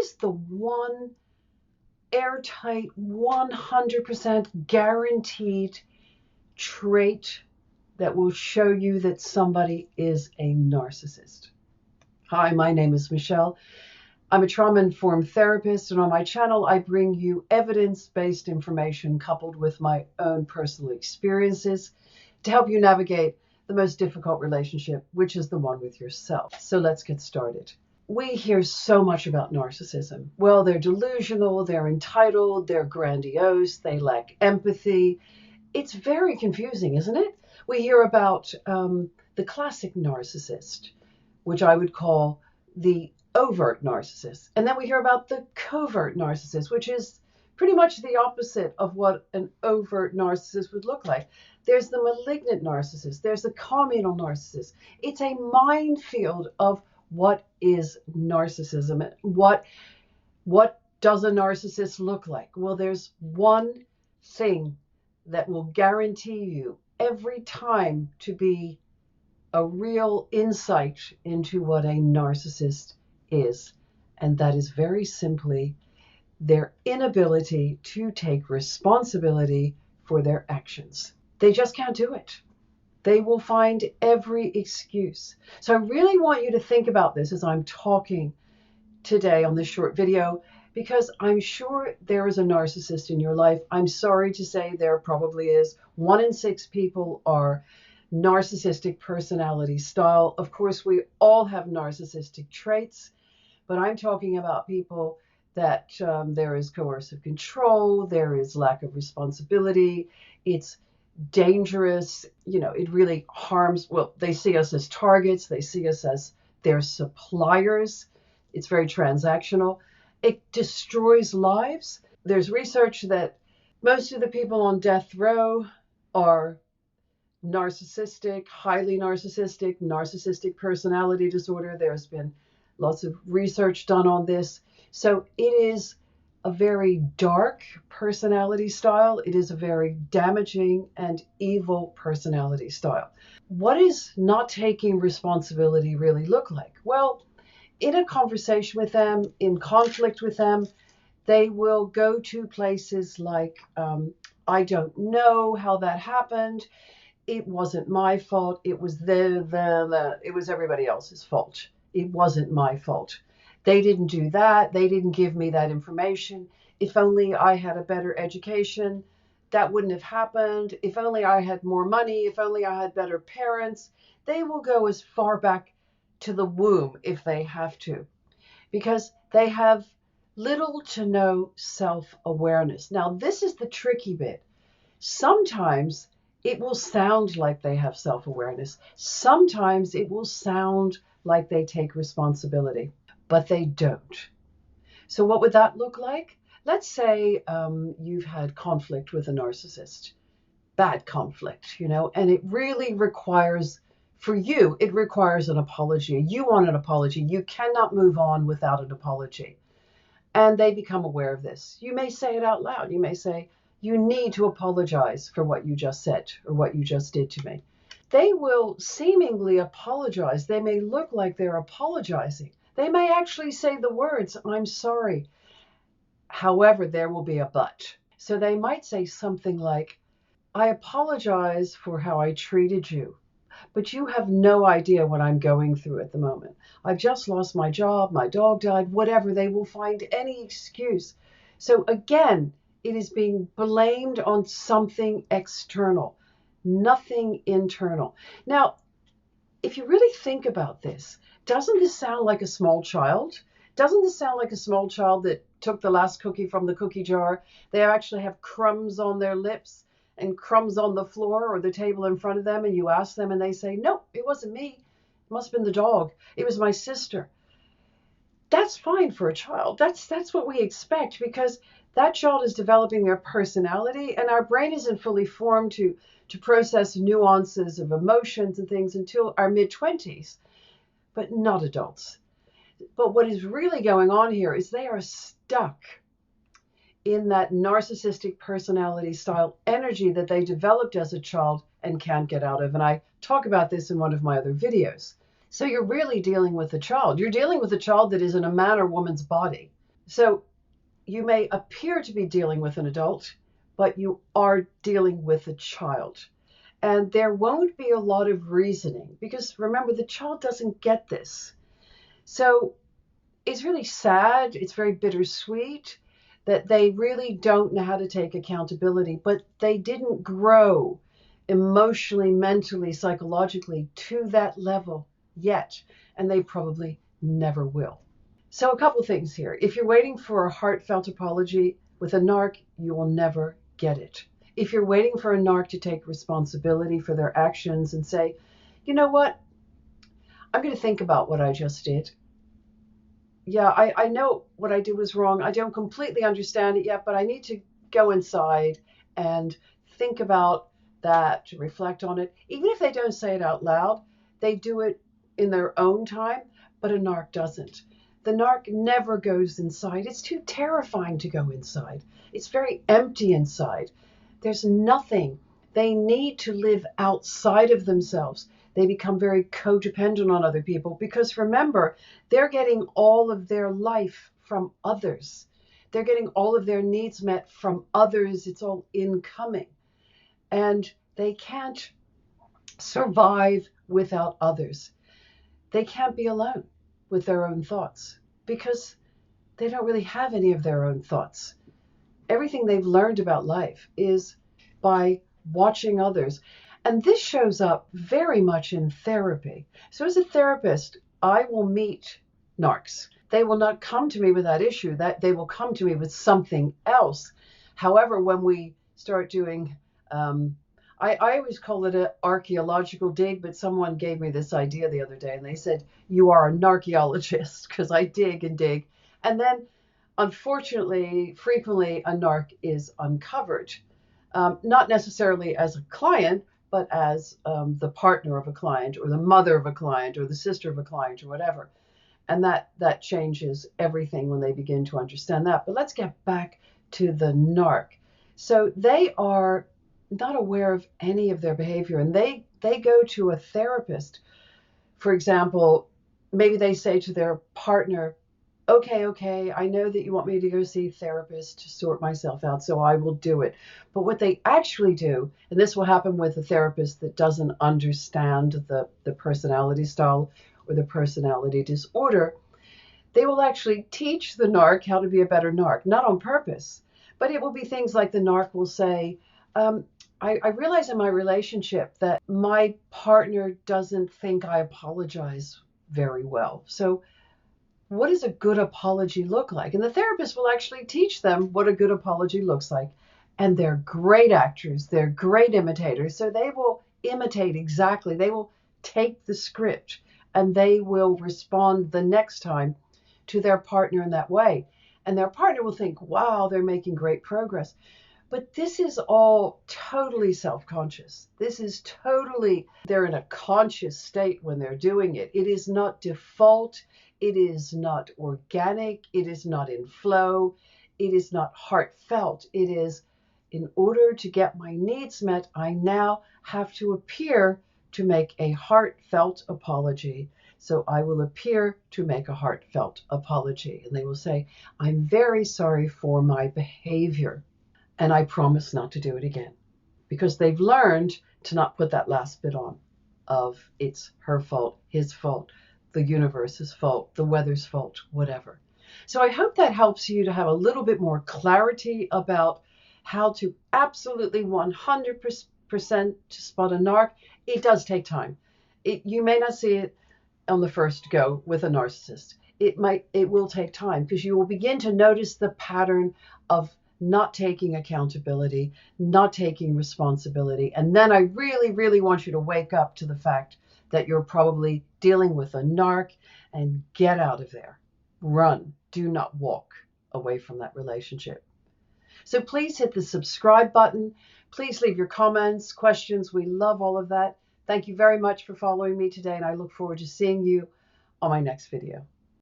is the one airtight, 100% guaranteed trait that will show you that somebody is a narcissist? Hi, my name is Michelle. I'm a trauma-informed therapist, and on my channel, I bring you evidence-based information coupled with my own personal experiences to help you navigate the most difficult relationship, which is the one with yourself. So let's get started. We hear so much about narcissism. Well, they're delusional, they're entitled, they're grandiose, they lack empathy. It's very confusing, isn't it? We hear about the classic narcissist, which I would call the overt narcissist. And then we hear about the covert narcissist, which is pretty much the opposite of what an overt narcissist would look like. There's the malignant narcissist. There's the communal narcissist. It's a minefield of what is narcissism. What does a narcissist look like? Well, there's one thing that will guarantee you every time to be a real insight into what a narcissist is. And that is very simply their inability to take responsibility for their actions. They just can't do it. They will find every excuse. So I really want you to think about this as I'm talking today on this short video, because I'm sure there is a narcissist in your life. I'm sorry to say there probably is. 1 in 6 people are narcissistic personality style. Of course, we all have narcissistic traits, but I'm talking about people that there is coercive control, there is lack of responsibility, it's dangerous, it really harms. Well, they see us as targets, they see us as their suppliers. It's very transactional. It destroys lives. There's research that most of the people on death row are narcissistic, highly narcissistic, narcissistic personality disorder. There's been lots of research done on this. So it is a very dark personality style. It is a very damaging and evil personality style. What does not taking responsibility really look like? Well, in a conversation with them, in conflict with them, they will go to places like, I don't know how that happened. It wasn't my fault. It was it was everybody else's fault. It wasn't my fault. They didn't do that. They didn't give me that information. If only I had a better education, that wouldn't have happened. If only I had more money, if only I had better parents. They will go as far back to the womb if they have to, because they have little to no self-awareness. Now, this is the tricky bit. Sometimes it will sound like they have self-awareness. Sometimes it will sound like they take responsibility, but they don't. So what would that look like? Let's say you've had conflict with a narcissist, bad conflict, and it really requires, for you, it requires an apology. You want an apology. You cannot move on without an apology. And they become aware of this. You may say it out loud. You may say, you need to apologize for what you just said or what you just did to me. They will seemingly apologize. They may look like they're apologizing. They may actually say the words, I'm sorry. However, there will be a but. So they might say something like, I apologize for how I treated you, but you have no idea what I'm going through at the moment. I've just lost my job, my dog died, whatever. They will find any excuse. So again, it is being blamed on something external, nothing internal. Now, if you really think about this, doesn't this sound like a small child? Doesn't this sound like a small child that took the last cookie from the cookie jar? They actually have crumbs on their lips and crumbs on the floor or the table in front of them, and you ask them and they say, no, it wasn't me. It must have been the dog. It was my sister. That's fine for a child. That's what we expect, because that child is developing their personality, and our brain isn't fully formed to process nuances of emotions and things until our mid-20s, but not adults. But what is really going on here is they are stuck in that narcissistic personality style energy that they developed as a child and can't get out of. And I talk about this in one of my other videos. So you're really dealing with a child. You're dealing with a child that is in a man or woman's body. So you may appear to be dealing with an adult, but you are dealing with a child. And there won't be a lot of reasoning because remember, the child doesn't get this. So it's really sad. It's very bittersweet that they really don't know how to take accountability, but they didn't grow emotionally, mentally, psychologically to that level yet, and they probably never will. So a couple things here. If you're waiting for a heartfelt apology with a narc, you will never get it. If you're waiting for a narc to take responsibility for their actions and say, you know what, I'm going to think about what I just did. Yeah, I know what I did was wrong. I don't completely understand it yet, but I need to go inside and think about that, to reflect on it. Even if they don't say it out loud, they do it in their own time, but a narc doesn't. The narc never goes inside. It's too terrifying to go inside. It's very empty inside. There's nothing. They need to live outside of themselves. They become very codependent on other people because remember, they're getting all of their life from others. They're getting all of their needs met from others. It's all incoming. And they can't survive without others. They can't be alone with their own thoughts because they don't really have any of their own thoughts. Everything they've learned about life is by watching others. And this shows up very much in therapy. So as a therapist, I will meet narcs. They will not come to me with that issue, that they will come to me with something else. However, when we start doing, I always call it an archaeological dig, but someone gave me this idea the other day and they said, you are a narcheologist, because I dig and dig. And then, unfortunately, frequently a narc is uncovered. Not necessarily as a client, but as the partner of a client or the mother of a client or the sister of a client or whatever. And that changes everything when they begin to understand that. But let's get back to the narc. So they are not aware of any of their behavior, and they go to a therapist. For example, maybe they say to their partner, okay, I know that you want me to go see a therapist to sort myself out, so I will do it. But what they actually do, and this will happen with a therapist that doesn't understand the personality style or the personality disorder, they will actually teach the narc how to be a better narc, not on purpose, but it will be things like the narc will say, I realize in my relationship that my partner doesn't think I apologize very well. So what does a good apology look like? And the therapist will actually teach them what a good apology looks like. And they're great actors. They're great imitators. So they will imitate exactly. They will take the script and they will respond the next time to their partner in that way. And their partner will think, wow, they're making great progress. But this is all totally self-conscious. This is totally, they're in a conscious state when they're doing it. It is not default. It is not organic. It is not in flow. It is not heartfelt. It is, in order to get my needs met, I now have to appear to make a heartfelt apology. So I will appear to make a heartfelt apology. And they will say, I'm very sorry for my behavior. And I promise not to do it again, because they've learned to not put that last bit on of it's her fault, his fault, the universe's fault, the weather's fault, whatever. So I hope that helps you to have a little bit more clarity about how to absolutely 100% to spot a narc. It does take time. You may not see it on the first go with a narcissist. It will take time because you will begin to notice the pattern of not taking accountability, not taking responsibility. And then I really, really want you to wake up to the fact that you're probably dealing with a narc and get out of there. Run. Do not walk away from that relationship. So please hit the subscribe button. Please leave your comments, questions. We love all of that. Thank you very much for following me today, and I look forward to seeing you on my next video.